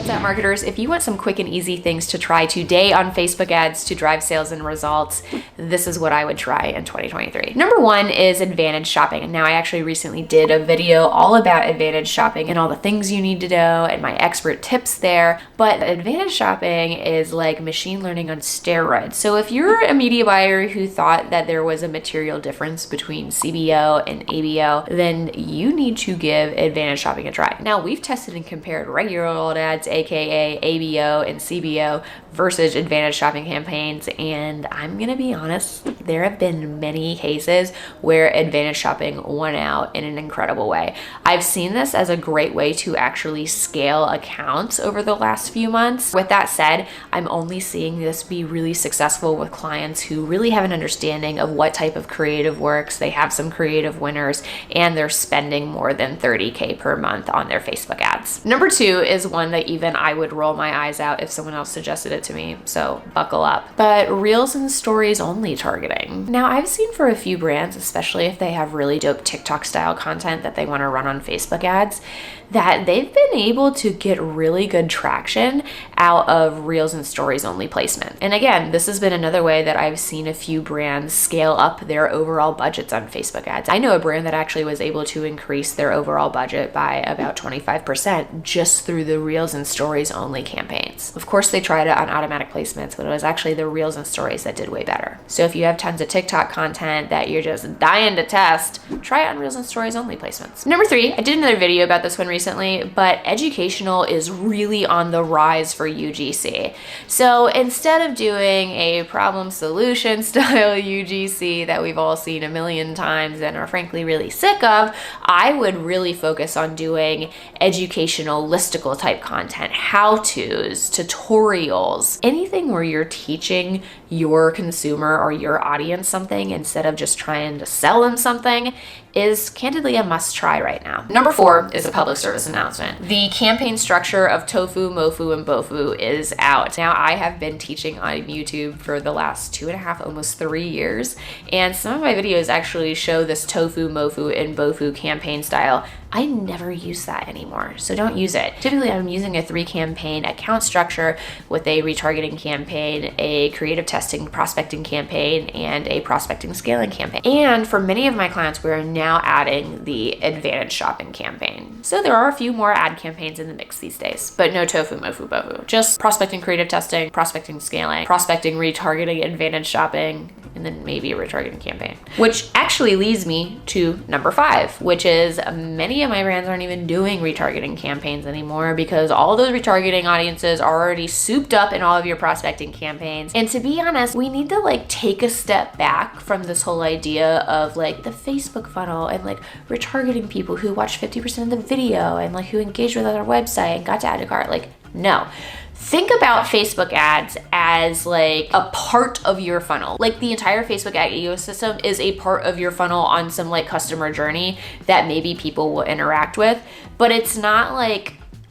What's up, marketers? If you want some quick and easy things to try today on Facebook ads to drive sales and results, this is what I would try in 2023. Number one is advantage shopping. And now I actually recently did a video all about advantage shopping and all the things you need to know and my expert tips there. But advantage shopping is like machine learning on steroids. So if you're a media buyer who thought that there was a material difference between CBO and ABO, then you need to give advantage shopping a try. Now, we've tested and compared regular old ads, aka ABO and CBO, versus advantage shopping campaigns, and I'm gonna be honest, there have been many cases where advantage shopping won out in an incredible way. I've seen this as a great way to actually scale accounts over the last few months. With that said, I'm only seeing this be really successful with clients who really have an understanding of what type of creative works, they have some creative winners, and they're spending more than $30K per month on their Facebook ads. Number two is one that even I would roll my eyes out if someone else suggested it to me, so buckle up. But Reels and Stories only targeting. Now, I've seen for a few brands, especially if they have really dope TikTok style content that they want to run on Facebook ads, that they've been able to get really good traction out of Reels and Stories only placement. And again, this has been another way that I've seen a few brands scale up their overall budgets on Facebook ads. I know a brand that actually was able to increase their overall budget by about 25% just through the Reels and Stories only campaigns. Of course, they tried it on automatic placements, but it was actually the Reels and Stories that did way better. So if you have tons of TikTok content that you're just dying to test, try it on Reels and Stories only placements. Number three, I did another video about this one recently, but educational is really on the rise for UGC. So instead of doing a problem solution style UGC that we've all seen a million times and are frankly really sick of, I would really focus on doing educational listicle type content, how-tos, tutorials, anything where you're teaching your consumer or your audience something instead of just trying to sell them something is candidly a must try right now. Number four is a public service announcement. The campaign structure of tofu, mofu, and bofu is out. Now, I have been teaching on YouTube for the last 2.5, almost 3 years, and some of my videos actually show this tofu, mofu, and bofu campaign style. I never use that anymore, so don't use it. Typically, I'm using a 3-campaign account structure with a retargeting campaign, a creative testing prospecting campaign, and a prospecting scaling campaign. And for many of my clients, we're now adding the advantage shopping campaign. So there are a few more ad campaigns in the mix these days, but no tofu, mofu, bofu. Just prospecting creative testing, prospecting scaling, prospecting retargeting advantage shopping, and then maybe a retargeting campaign. Which actually leads me to number 5, which is many of my brands aren't even doing retargeting campaigns anymore because all those retargeting audiences are already souped up in all of your prospecting campaigns. And to be honest, we need to take a step back from this whole idea of the Facebook funnel and retargeting people who watch 50% of the video and who engaged with our website and got to add to cart. No. Think about Facebook ads as a part of your funnel. The entire Facebook ad ecosystem is a part of your funnel on some customer journey that maybe people will interact with, but it's not a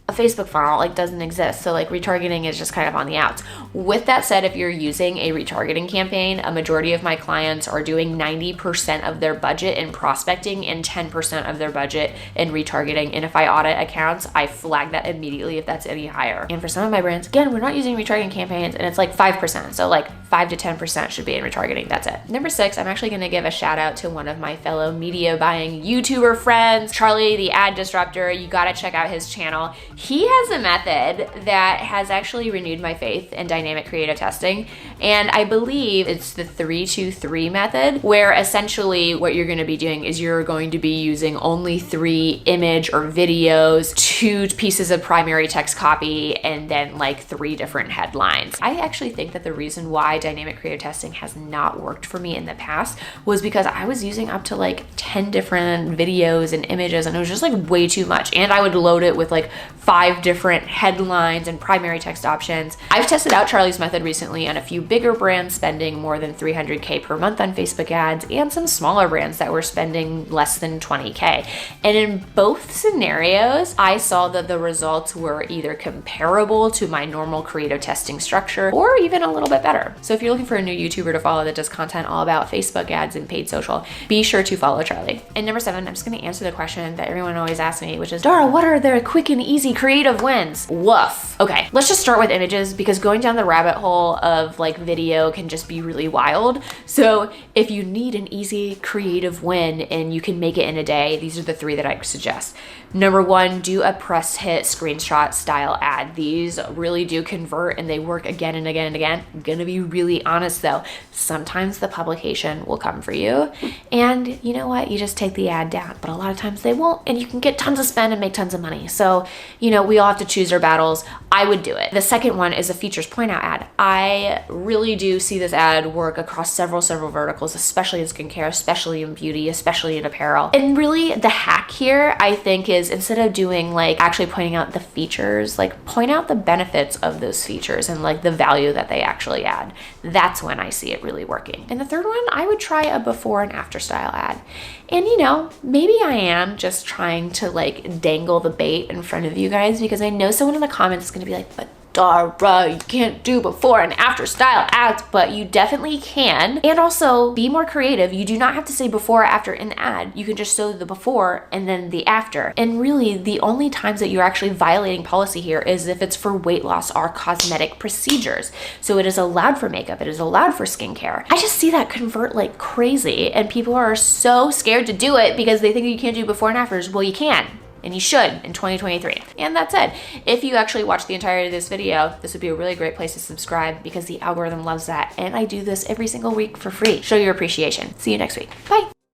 Facebook funnel doesn't exist. So retargeting is just kind of on the outs. With that said, if you're using a retargeting campaign, a majority of my clients are doing 90% of their budget in prospecting and 10% of their budget in retargeting. And if I audit accounts, I flag that immediately if that's any higher. And for some of my brands, again, we're not using retargeting campaigns and it's 5%. So 5 to 10% should be in retargeting. That's it. Number 6, I'm actually going to give a shout out to one of my fellow media buying YouTuber friends, Charlie, the ad disruptor. You got to check out his channel. He has a method that has actually renewed my faith in dynamic creative testing. And I believe it's the 3-2-3 method, where essentially what you're going to be doing is you're going to be using only 3 image or videos, 2 pieces of primary text copy, and then 3 different headlines. I actually think that the reason why dynamic creative testing has not worked for me in the past was because I was using up to 10 different videos and images, and it was just way too much. And I would load it with 5 different headlines and primary text options. I've tested out Charlie's method recently on a few bigger brands spending more than $300K per month on Facebook ads and some smaller brands that were spending less than $20K. And in both scenarios, I saw that the results were either comparable to my normal creative testing structure or even a little bit better. So if you're looking for a new YouTuber to follow that does content all about Facebook ads and paid social, be sure to follow Charlie. And number 7, I'm just gonna answer the question that everyone always asks me, which is, Dara, what are the quick and easy creative wins? Woof. Okay, let's just start with images, because going down the rabbit hole of like video can just be really wild. So if you need an easy creative win and you can make it in a day, these are the 3 that I suggest. Number 1, do a press hit screenshot style ad. These really do convert and they work again and again and again. I'm gonna be really honest though, sometimes the publication will come for you and you know what, you just take the ad down, but a lot of times they won't, and you can get tons of spend and make tons of money. So, you know, we all have to choose our battles. I would do it. The second one is a features point out ad. I really do see this ad work across several verticals, especially in skincare, especially in beauty, especially in apparel. And really the hack here, I think, is instead of doing like actually pointing out the features, like point out the benefits of those features and like the value that they actually add. That's when I see it really working. And the third one, I would try a before and after style ad. And you know, maybe I am just trying to like dangle the bait in front of you guys, because I know someone in the comments is gonna be like, but Dara, you can't do before and after style ads, but you definitely can. And also be more creative. You do not have to say before or after in the ad. You can just show the before and then the after. And really the only times that you're actually violating policy here is if it's for weight loss or cosmetic procedures. So it is allowed for makeup. It is allowed for skincare. I just see that convert like crazy, and people are so scared to do it because they think you can't do before and afters. Well, you can. And you should in 2023. And that's it. If you actually watch the entirety of this video, this would be a really great place to subscribe, because the algorithm loves that. And I do this every single week for free. Show your appreciation. See you next week. Bye.